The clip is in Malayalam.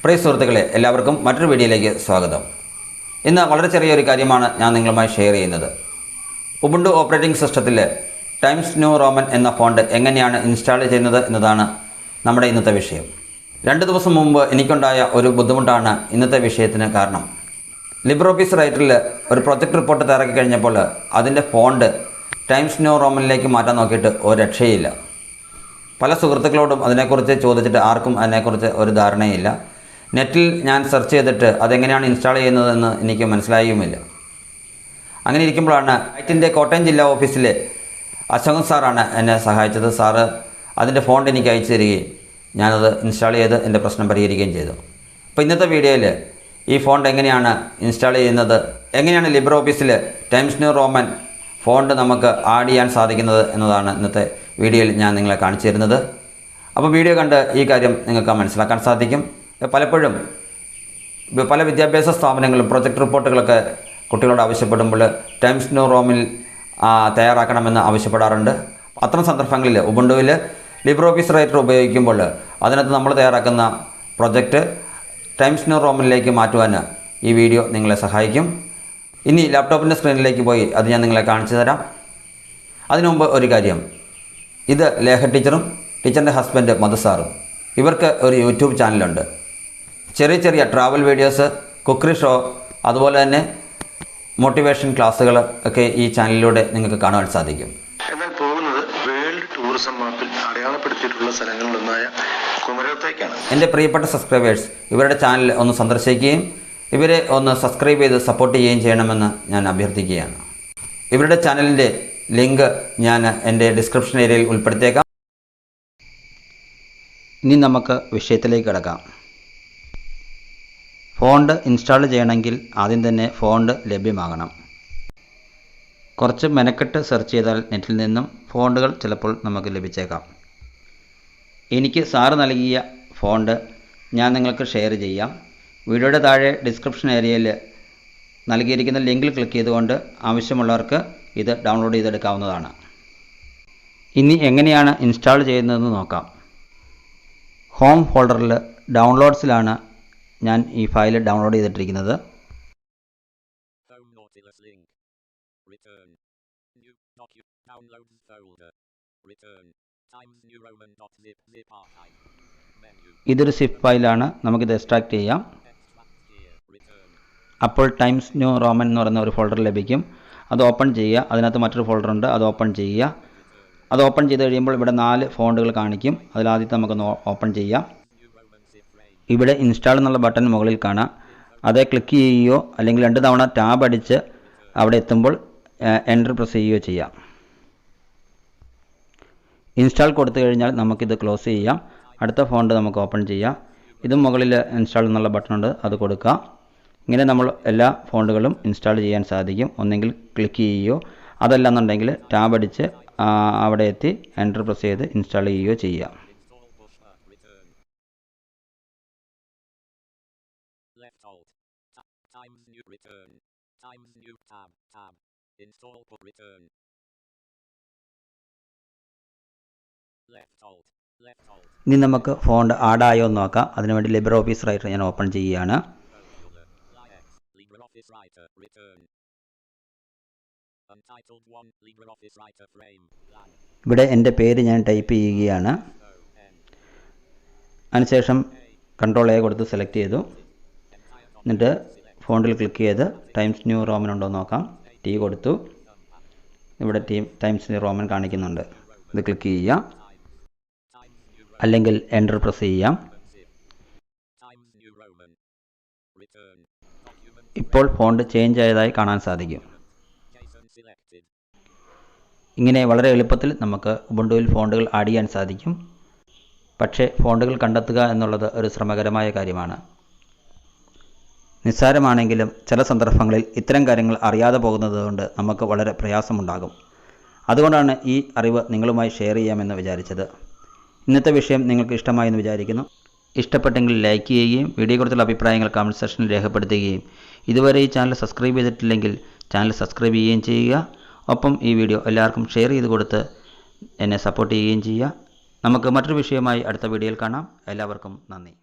പ്രിയ സുഹൃത്തുക്കളെ, എല്ലാവർക്കും മറ്റൊരു വീഡിയോയിലേക്ക് സ്വാഗതം. ഇന്ന് വളരെ ചെറിയൊരു കാര്യമാണ് ഞാൻ നിങ്ങളുമായി ഷെയർ ചെയ്യുന്നത്. ഉബുണ്ടു ഓപ്പറേറ്റിംഗ് സിസ്റ്റത്തിൽ ടൈംസ് ന്യൂ റോമൻ എന്ന ഫോണ്ട് എങ്ങനെയാണ് ഇൻസ്റ്റാൾ ചെയ്യുന്നത് എന്നതാണ് നമ്മുടെ ഇന്നത്തെ വിഷയം. 2 ദിവസം മുമ്പ് എനിക്കുണ്ടായ ഒരു ബുദ്ധിമുട്ടാണ് ഇന്നത്തെ വിഷയത്തിന് കാരണം. ലിബ്രോഫീസ് റൈറ്ററിൽ ഒരു പ്രൊജക്റ്റ് റിപ്പോർട്ട് തയ്യാറാക്കി കഴിഞ്ഞപ്പോൾ അതിൻ്റെ ഫോണ്ട് ടൈംസ് ന്യൂ റോമനിലേക്ക് മാറ്റാൻ നോക്കിയിട്ട് ഒരു രക്ഷയില്ല. പല സുഹൃത്തുക്കളോടും അതിനെക്കുറിച്ച് ചോദിച്ചിട്ട് ആർക്കും അതിനെക്കുറിച്ച് ഒരു ധാരണയില്ല. നെറ്റിൽ ഞാൻ സെർച്ച് ചെയ്തിട്ട് അതെങ്ങനെയാണ് ഇൻസ്റ്റാൾ ചെയ്യുന്നതെന്ന് എനിക്ക് മനസ്സിലായുമില്ല. അങ്ങനെ ഇരിക്കുമ്പോഴാണ് ഐറ്റിൻ്റെ കോട്ടയം ജില്ലാ ഓഫീസിലെ അശോകൻ സാറാണ് എന്നെ സഹായിച്ചത്. സാറ് അതിൻ്റെ ഫോണ്ട് എനിക്ക് അയച്ചു തരികയും ഞാനത് ഇൻസ്റ്റാൾ ചെയ്ത് എൻ്റെ പ്രശ്നം പരിഹരിക്കുകയും ചെയ്തു. അപ്പോൾ ഇന്നത്തെ വീഡിയോയിൽ ഈ ഫോണ്ട് എങ്ങനെയാണ് ഇൻസ്റ്റാൾ ചെയ്യുന്നത്, എങ്ങനെയാണ് ലിബ്രെ ഓഫീസിൽ ടൈംസ് ന്യൂ റോമൻ ഫോണ്ട് നമുക്ക് ആഡ് ചെയ്യാൻ സാധിക്കുന്നത് എന്നതാണ് ഇന്നത്തെ വീഡിയോയിൽ ഞാൻ നിങ്ങളെ കാണിച്ചു തരുന്നത്. അപ്പോൾ വീഡിയോ കണ്ട് ഈ കാര്യം നിങ്ങൾക്ക് മനസ്സിലാക്കാൻ സാധിക്കും. പലപ്പോഴും പല വിദ്യാഭ്യാസ സ്ഥാപനങ്ങളും പ്രൊജക്റ്റ് റിപ്പോർട്ടുകളൊക്കെ കുട്ടികളോട് ആവശ്യപ്പെടുമ്പോൾ ടൈംസ് ന്യൂ റോമിൽ തയ്യാറാക്കണമെന്ന് ആവശ്യപ്പെടാറുണ്ട്. അത്തരം സന്ദർഭങ്ങളിൽ ഉബുണ്ടുവിൽ ലിബ്രെ ഓഫീസ് റൈറ്റർ ഉപയോഗിക്കുമ്പോൾ അതിനകത്ത് നമ്മൾ തയ്യാറാക്കുന്ന പ്രൊജക്റ്റ് ടൈംസ് ന്യൂ റോമിലേക്ക് മാറ്റുവാൻ ഈ വീഡിയോ നിങ്ങളെ സഹായിക്കും. ഇനി ലാപ്ടോപ്പിൻ്റെ സ്ക്രീനിലേക്ക് പോയി അത് ഞാൻ നിങ്ങളെ കാണിച്ചു തരാം. അതിനു മുമ്പ് ഒരു കാര്യം, ഇത് ലേഖ ടീച്ചറും ടീച്ചറിൻ്റെ ഹസ്ബൻഡ് മധു സാറും, ഇവർക്ക് ഒരു യൂട്യൂബ് ചാനലുണ്ട്. ചെറിയ ചെറിയ ട്രാവൽ വീഡിയോസ്, കുക്കറി ഷോ, അതുപോലെ തന്നെ മോട്ടിവേഷൻ ക്ലാസ്സുകൾ ഒക്കെ ഈ ചാനലിലൂടെ നിങ്ങൾക്ക് കാണുവാൻ സാധിക്കും. എന്നാൽ പോകുന്നത് വേൾഡ് ടൂറിസം മാപ്പിൽ അടയാളപ്പെടുത്തിയിട്ടുള്ള സ്ഥലങ്ങളിലൊന്നായ കുമരകത്തേക്കാണ്. എൻ്റെ പ്രിയപ്പെട്ട സബ്സ്ക്രൈബേഴ്സ് ഇവരുടെ ചാനൽ ഒന്ന് സന്ദർശിക്കുകയും ഇവരെ ഒന്ന് സബ്സ്ക്രൈബ് ചെയ്ത് സപ്പോർട്ട് ചെയ്യുകയും ചെയ്യണമെന്ന് ഞാൻ അഭ്യർത്ഥിക്കുകയാണ്. ഇവരുടെ ചാനലിൻ്റെ ലിങ്ക് ഞാൻ എൻ്റെ ഡിസ്ക്രിപ്ഷൻ ഏരിയയിൽ ഉൾപ്പെടുത്തിയേക്കാം. ഇനി നമുക്ക് വിഷയത്തിലേക്ക് കിടക്കാം. ഫോണ്ട് ഇൻസ്റ്റാൾ ചെയ്യണമെങ്കിൽ ആദ്യം തന്നെ ഫോണ്ട് ലഭ്യമാകണം. കുറച്ച് മെനക്കെട്ട് സെർച്ച് ചെയ്താൽ നെറ്റിൽ നിന്നും ഫോണ്ടുകൾ ചിലപ്പോൾ നമുക്ക് ലഭിച്ചേക്കാം. എനിക്ക് സാറ് നൽകിയ ഫോണ്ട് ഞാൻ നിങ്ങൾക്ക് ഷെയർ ചെയ്യാം. വീഡിയോയുടെ താഴെ ഡിസ്ക്രിപ്ഷൻ ഏരിയയിൽ നൽകിയിരിക്കുന്ന ലിങ്കിൽ ക്ലിക്ക് ചെയ്തുകൊണ്ട് ആവശ്യമുള്ളവർക്ക് ഇത് ഡൗൺലോഡ് ചെയ്തെടുക്കാവുന്നതാണ്. ഇനി എങ്ങനെയാണ് ഇൻസ്റ്റാൾ ചെയ്യുന്നതെന്ന് നോക്കാം. ഹോം ഫോൾഡറിൽ ഡൗൺലോഡ്സിലാണ് ഞാൻ ഈ ഫയൽ ഡൗൺലോഡ് ചെയ്തിട്ടിരിക്കുന്നത്. ഇതൊരു സിപ്പ് ഫയലാണ്. നമുക്കിത് എക്സ്ട്രാക്ട് ചെയ്യാം. അപ്പോൾ ടൈംസ് ന്യൂ റോമൻ എന്ന് പറയുന്ന ഒരു ഫോൾഡർ ലഭിക്കും. അത് ഓപ്പൺ ചെയ്യുക. അതിനകത്ത് മറ്റൊരു ഫോൾഡർ ഉണ്ട്, അത് ഓപ്പൺ ചെയ്യുക. അത് ഓപ്പൺ ചെയ്ത് കഴിയുമ്പോൾ ഇവിടെ 4 ഫോണ്ടുകൾ കാണിക്കും. അതിലാദ്യത്തെ നമുക്കൊന്ന് ഓപ്പൺ ചെയ്യാം. ഇവിടെ ഇൻസ്റ്റാൾ എന്നുള്ള ബട്ടൺ മുകളിൽ കാണാം. അത് ക്ലിക്ക് ചെയ്യുകയോ അല്ലെങ്കിൽ 2 തവണ ടാബ് അടിച്ച് അവിടെ എത്തുമ്പോൾ എൻ്റർ പ്രസ് ചെയ്യുകയോ ചെയ്യാം. ഇൻസ്റ്റാൾ കൊടുത്തു കഴിഞ്ഞാൽ നമുക്കിത് ക്ലോസ് ചെയ്യാം. അടുത്ത ഫോണ്ട് നമുക്ക് ഓപ്പൺ ചെയ്യാം. ഇതും മുകളിൽ ഇൻസ്റ്റാൾ എന്നുള്ള ബട്ടൺ ഉണ്ട്, അത് കൊടുക്കുക. ഇങ്ങനെ നമ്മൾ എല്ലാ ഫോണ്ടുകളും ഇൻസ്റ്റാൾ ചെയ്യാൻ സാധിക്കും. ഒന്നെങ്കിൽ ക്ലിക്ക് ചെയ്യുകയോ അതല്ല എന്നുണ്ടെങ്കിൽ ടാബ് അടിച്ച് അവിടെ എത്തി എൻ്റർ പ്രസ് ചെയ്ത് ഇൻസ്റ്റാൾ ചെയ്യുകയോ ചെയ്യാം. ഇനി നമുക്ക് ഫോണ്ട് ആഡായോ എന്ന് നോക്കാം. അതിനുവേണ്ടി ലിബ്രെ ഓഫീസ് റൈറ്റർ ഞാൻ ഓപ്പൺ ചെയ്യുകയാണ്. ഇവിടെ എൻ്റെ പേര് ഞാൻ ടൈപ്പ് ചെയ്യുകയാണ്. അതിനുശേഷം കൺട്രോൾ A കൊടുത്ത് സെലക്ട് ചെയ്തു. എന്നിട്ട് ഫോണ്ടിൽ ക്ലിക്ക് ചെയ്ത് ടൈംസ് ന്യൂ റോമൻ ഉണ്ടോ എന്ന് നോക്കാം. T കൊടുത്തു. ഇവിടെ ടൈംസ് ന്യൂ റോമൻ കാണിക്കുന്നുണ്ട്. ഇത് ക്ലിക്ക് ചെയ്യാം, അല്ലെങ്കിൽ എൻ്റർ പ്രസ് ചെയ്യാം. ഇപ്പോൾ ഫോണ്ട് ചേഞ്ച് ആയതായി കാണാൻ സാധിക്കും. ഇങ്ങനെ വളരെ എളുപ്പത്തിൽ നമുക്ക് ഉബുണ്ടുവിൽ ഫോണ്ടുകൾ ആഡ് ചെയ്യാൻ സാധിക്കും. പക്ഷേ ഫോണ്ടുകൾ കണ്ടെത്തുക എന്നുള്ളത് ഒരു ശ്രമകരമായ കാര്യമാണ്. നിസ്സാരമാണെങ്കിലും ചില സന്ദർഭങ്ങളിൽ ഇത്തരം കാര്യങ്ങൾ അറിയാതെ പോകുന്നതുകൊണ്ട് നമുക്ക് വളരെ പ്രയാസമുണ്ടാകും. അതുകൊണ്ടാണ് ഈ അറിവ് നിങ്ങളുമായി ഷെയർ ചെയ്യാമെന്ന് വിചാരിച്ചത്. ഇന്നത്തെ വിഷയം നിങ്ങൾക്ക് ഇഷ്ടമായെന്ന് വിചാരിക്കുന്നു. ഇഷ്ടപ്പെട്ടെങ്കിൽ ലൈക്ക് ചെയ്യുകയും വീഡിയോയെക്കുറിച്ചുള്ള അഭിപ്രായങ്ങൾ കമൻറ്റ് സെക്ഷനിൽ രേഖപ്പെടുത്തുകയും ഇതുവരെ ഈ ചാനൽ സബ്സ്ക്രൈബ് ചെയ്തിട്ടില്ലെങ്കിൽ ചാനൽ സബ്സ്ക്രൈബ് ചെയ്യുകയും ചെയ്യുക. ഒപ്പം ഈ വീഡിയോ എല്ലാവർക്കും ഷെയർ ചെയ്ത് കൊടുത്ത് എന്നെ സപ്പോർട്ട് ചെയ്യുകയും ചെയ്യുക. നമുക്ക് മറ്റൊരു വിഷയമായി അടുത്ത വീഡിയോയിൽ കാണാം. എല്ലാവർക്കും നന്ദി.